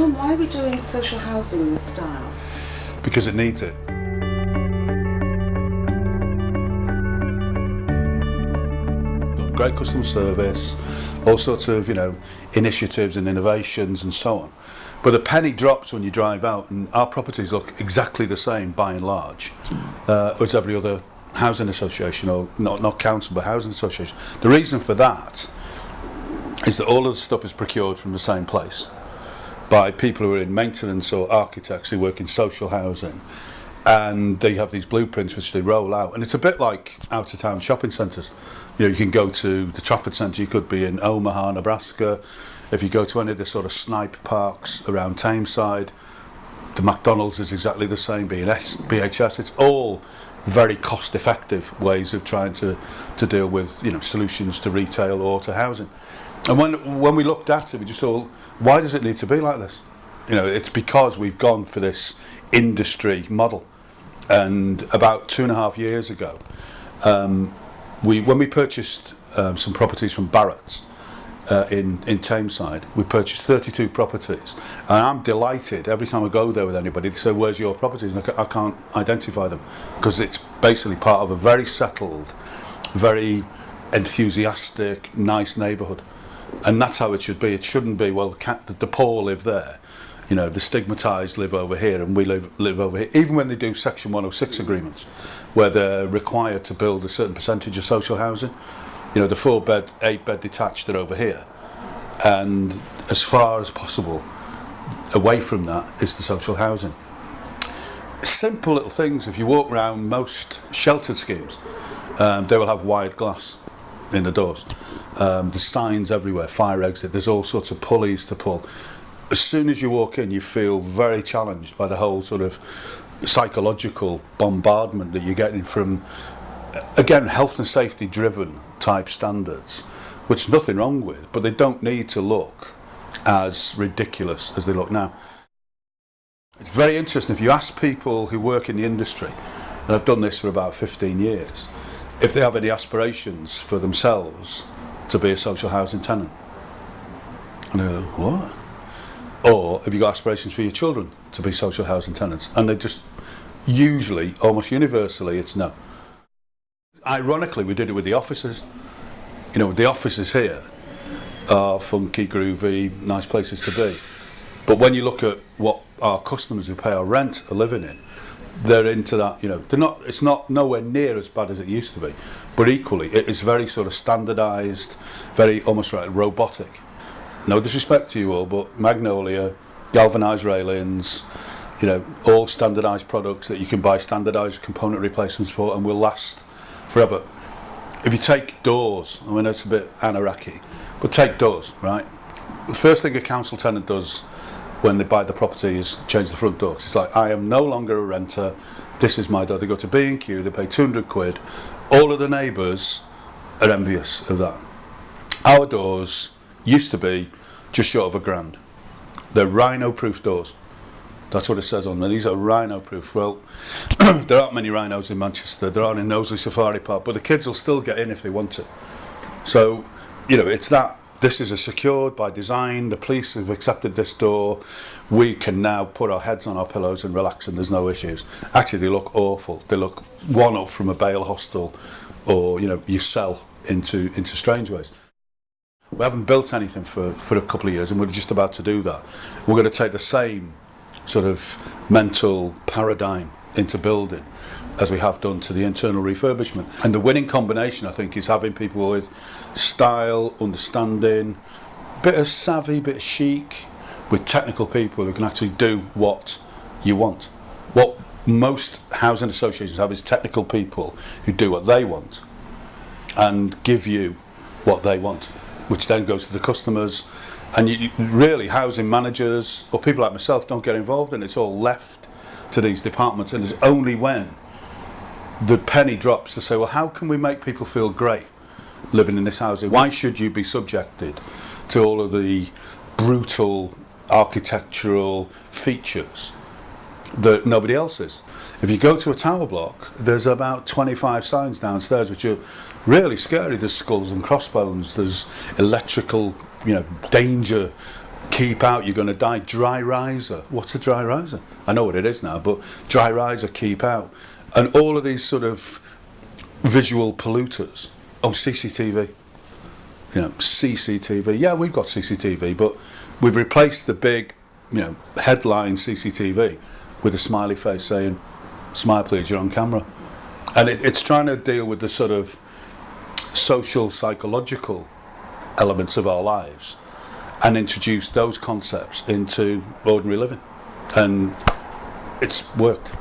Tom, why are we doing social housing in this style? Because it needs it. Great customer service, all sorts of, initiatives and innovations and so on. But the penny drops when you drive out, and our properties look exactly the same by and large as every other housing association, or not council but housing association. The reason for that is that all of the stuff is procured from the same place by people who are in maintenance or architects who work in social housing, and they have these blueprints which they roll out, and it's a bit like out of town shopping centres. You can go to the Trafford Centre, you could be in Omaha, Nebraska. If you go to any of the sort of snipe parks around Tameside, the McDonald's is exactly the same, BHS. It's all very cost-effective ways of trying to deal with solutions to retail or to housing. And when we looked at it, we just thought, why does it need to be like this? It's because we've gone for this industry model. And about 2.5 years ago, when we purchased some properties from Barratt's in Tameside, we purchased 32 properties, and I'm delighted every time I go there with anybody. They say, "Where's your properties?" And I can't identify them because it's basically part of a very settled, very enthusiastic, nice neighbourhood, and that's how it should be. It shouldn't be, well, the poor live there, the stigmatised live over here, and we live over here. Even when they do Section 106 agreements, where they're required to build a certain percentage of social housing, the 4-bed, 8-bed detached are over here, and as far as possible away from that is the social housing. Simple little things. If you walk around most sheltered schemes, they will have wide glass in the doors. There's signs everywhere, fire exit, there's all sorts of pulleys to pull. As soon as you walk in, you feel very challenged by the whole sort of psychological bombardment that you're getting from, again, health and safety driven type standards, which there's nothing wrong with, but they don't need to look as ridiculous as they look now. It's very interesting if you ask people who work in the industry, and I've done this for about 15 years, if they have any aspirations for themselves to be a social housing tenant. And they go, what? Or have you got aspirations for your children to be social housing tenants? And they just usually, almost universally, it's no. Ironically, we did it with the offices. The offices here are funky, groovy, nice places to be. But when you look at what our customers who pay our rent are living in, they're into that, it's not nowhere near as bad as it used to be. But equally, it is very sort of standardised, very almost robotic. No disrespect to you all, but Magnolia, galvanised railings, all standardised products that you can buy standardised component replacements for and will last forever. If you take doors, I mean, it's a bit anarchy, but take doors, right? The first thing a council tenant does when they buy the property is change the front door. It's like, I am no longer a renter, this is my door. They go to B&Q, they pay 200 quid. All of the neighbours are envious of that. Our doors used to be just short of £1,000. They're rhino-proof doors. That's what it says on them. These are rhino-proof. Well, there aren't many rhinos in Manchester. There aren't in Knowsley Safari Park, but the kids will still get in if they want to. So, it's that. This is a secured by design. The police have accepted this door. We can now put our heads on our pillows and relax, and there's no issues. Actually, they look awful. They look one up from a bail hostel, or you sell into strange ways. We haven't built anything for a couple of years, and we're just about to do that. We're going to take the same sort of mental paradigm into building as we have done to the internal refurbishment. And the winning combination, I think, is having people with style, understanding, bit of savvy, bit of chic, with technical people who can actually do what you want. What most housing associations have is technical people who do what they want and give you what they want, which then goes to the customers. And you really, housing managers or people like myself don't get involved in it. It's all left to these departments, and it's only when the penny drops to say, well, how can we make people feel great living in this housing? Why should you be subjected to all of the brutal architectural features that nobody else is? If you go to a tower block, there's about 25 signs downstairs which are really scary. There's skulls and crossbones, there's electrical, danger keep out, you're going to die. Dry riser. What's a dry riser? I know what it is now, but dry riser, keep out. And all of these sort of visual polluters. Oh, CCTV. You know, CCTV. Yeah, we've got CCTV, but we've replaced the big, you know, headline CCTV with a smiley face saying, "Smile please, you're on camera." And it's trying to deal with the sort of social, psychological elements of our lives and introduce those concepts into ordinary living. And it's worked.